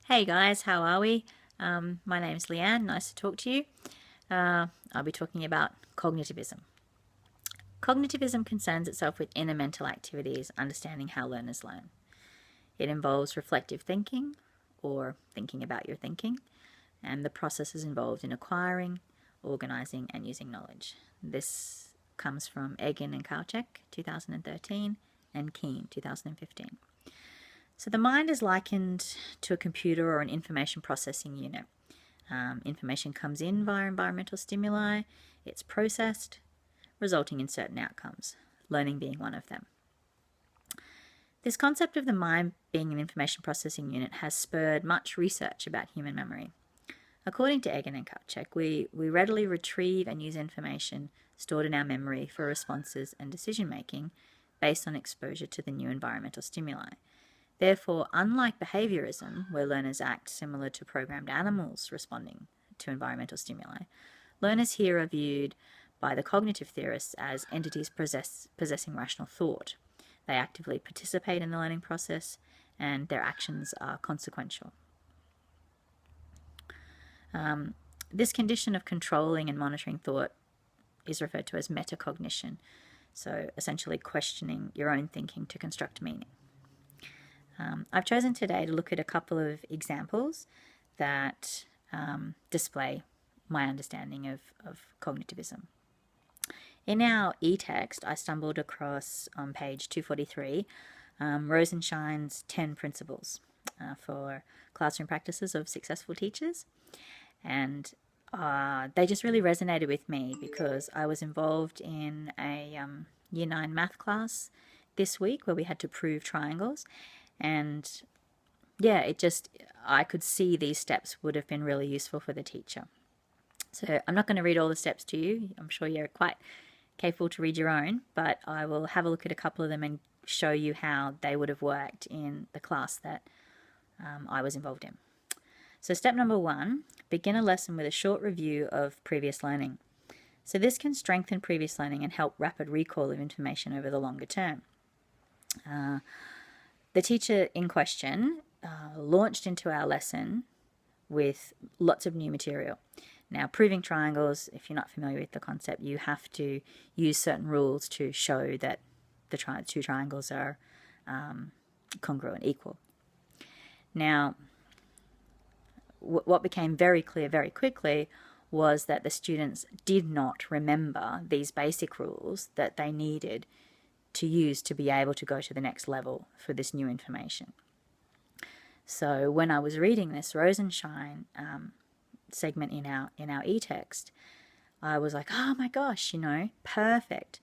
Hey guys, how are we? My name's Leanne. Nice to talk to you. I'll be talking about cognitivism. Cognitivism concerns itself with inner mental activities, understanding how learners learn. It involves reflective thinking, or thinking about your thinking, and the process is involved in acquiring, organizing, and using knowledge. This comes from Egan and Kalchek, 2013, and Keene, 2015. So the mind is likened to a computer or an information processing unit. Information comes in via environmental stimuli, it's processed, resulting in certain outcomes, learning being one of them. This concept of the mind being an information processing unit has spurred much research about human memory. According to Egan and Kalchek, we readily retrieve and use information stored in our memory for responses and decision making based on exposure to the new environmental stimuli. Therefore, unlike behaviorism, where learners act similar to programmed animals responding to environmental stimuli, learners here are viewed by the cognitive theorists as entities possessing rational thought. They actively participate in the learning process, and their actions are consequential. This condition of controlling and monitoring thought is referred to as metacognition, so essentially questioning your own thinking to construct meaning. I've chosen today to look at a couple of examples that display my understanding of cognitivism. In our e-text, I stumbled across on page 243 Rosenshine's 10 principles for classroom practices of successful teachers. And they just really resonated with me because I was involved in a Year 9 math class this week where we had to prove triangles. And yeah, I could see these steps would have been really useful for the teacher. So I'm not going to read all the steps to you. I'm sure you're quite capable to read your own, but I will have a look at a couple of them and show you how they would have worked in the class that I was involved in. So step number 1, begin a lesson with a short review of previous learning. So this can strengthen previous learning and help rapid recall of information over the longer term. The teacher in question launched into our lesson with lots of new material. Now, proving triangles, if you're not familiar with the concept, you have to use certain rules to show that the two triangles are congruent, equal. Now, what became very clear very quickly was that the students did not remember these basic rules that they needed to use to be able to go to the next level for this new information. So when I was reading this Rosenshine segment in our e-text, I was like, oh my gosh, perfect.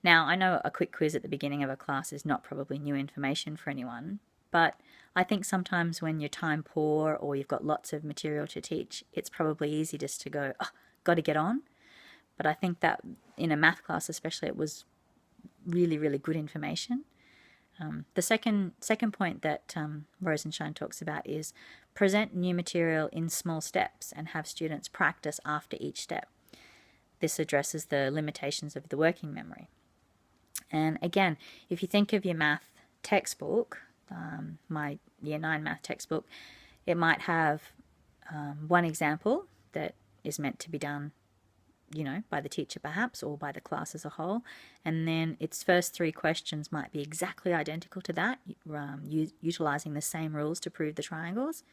Now, I know a quick quiz at the beginning of a class is not probably new information for anyone, but I think sometimes when you're time poor or you've got lots of material to teach, it's probably easy just to go, oh, got to get on. But I think that in a math class especially, it was really, really good information. The second point that Rosenshine talks about is present new material in small steps and have students practice after each step. This addresses the limitations of the working memory. And again, if you think of your math textbook, my Year 9 math textbook, it might have one example that is meant to be done by the teacher perhaps, or by the class as a whole. And then its first 3 questions might be exactly identical to that, utilizing the same rules to prove the triangles.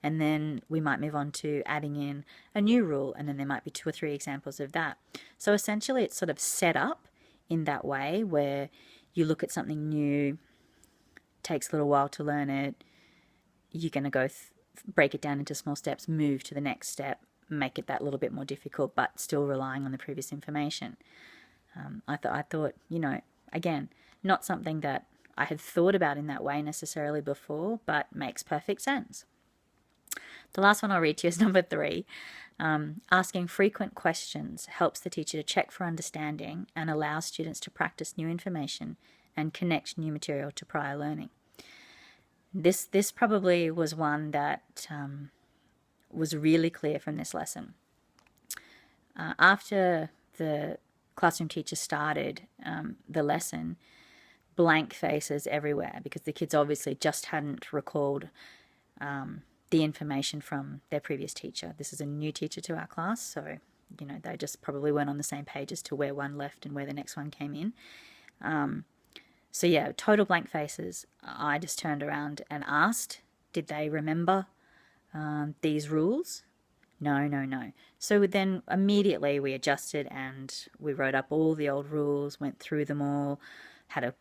And then we might move on to adding in a new rule, and then there might be 2 or 3 examples of that. So essentially it's sort of set up in that way where you look at something new, takes a little while to learn it, you're going to go break it down into small steps, move to the next step, make it that little bit more difficult, but still relying on the previous information. I thought, again, not something that I had thought about in that way necessarily before, but makes perfect sense. The last one I'll read to you is number 3. Asking frequent questions helps the teacher to check for understanding and allows students to practice new information and connect new material to prior learning. This probably was one that was really clear from this lesson. After the classroom teacher started the lesson, blank faces everywhere because the kids obviously just hadn't recalled the information from their previous teacher. This is a new teacher to our class, so they just probably weren't on the same page as to where one left and where the next one came in. So yeah, total blank faces. I just turned around and asked, did they remember these rules? No. So then immediately we adjusted and we wrote up all the old rules, went through them all, had a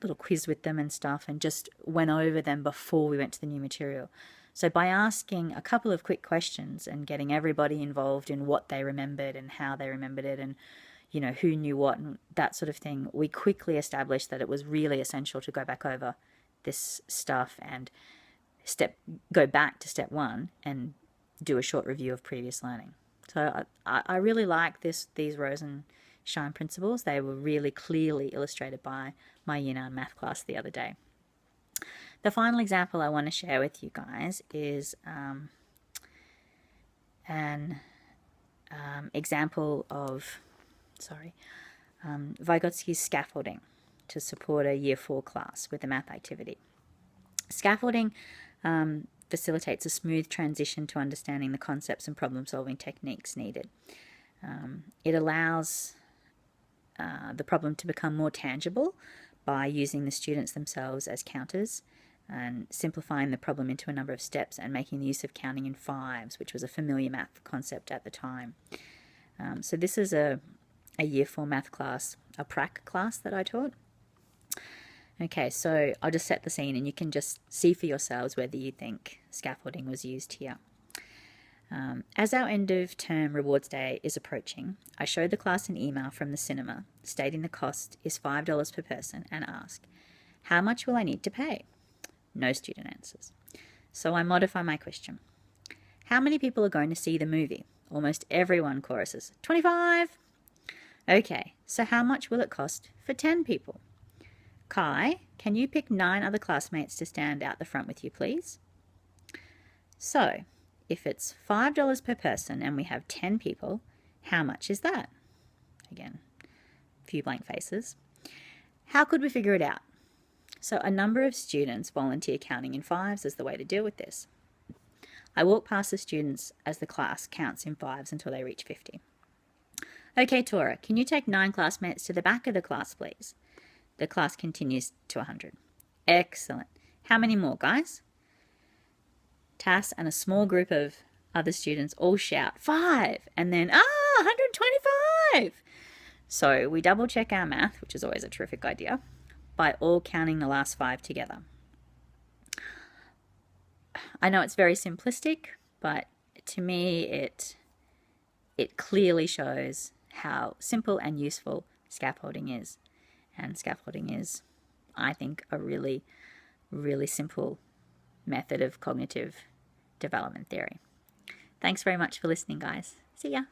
little quiz with them and stuff, and just went over them before we went to the new material. So by asking a couple of quick questions and getting everybody involved in what they remembered and how they remembered it and who knew what and that sort of thing, we quickly established that it was really essential to go back over this stuff and go back to step one and do a short review of previous learning. So I really like these Rose and Shine principles. They were really clearly illustrated by my Year 9 math class the other day. The final example I want to share with you guys is an example of Vygotsky's scaffolding to support a Year 4 class with a math activity. Scaffolding facilitates a smooth transition to understanding the concepts and problem-solving techniques needed. It allows the problem to become more tangible by using the students themselves as counters and simplifying the problem into a number of steps and making the use of counting in fives, which was a familiar math concept at the time. So this is a Year 4 math class, a prac class that I taught. Okay, so I'll just set the scene and you can just see for yourselves whether you think scaffolding was used here. As our end of term rewards day is approaching, I show the class an email from the cinema stating the cost is $5 per person and ask, how much will I need to pay? No student answers. So I modify my question. How many people are going to see the movie? Almost everyone choruses, 25. Okay, so how much will it cost for 10 people? Kai, can you pick 9 other classmates to stand out the front with you, please? So, if it's $5 per person and we have 10 people, how much is that? Again, a few blank faces. How could we figure it out? So a number of students volunteer counting in fives as the way to deal with this. I walk past the students as the class counts in fives until they reach 50. Okay, Tora, can you take 9 classmates to the back of the class, please? The class continues to 100. Excellent. How many more, guys? Tass and a small group of other students all shout, 5! And then, 125! So we double check our math, which is always a terrific idea, by all counting the last 5 together. I know it's very simplistic, but to me it clearly shows how simple and useful scaffolding is. And scaffolding is, I think, a really, really simple method of cognitive development theory. Thanks very much for listening, guys. See ya.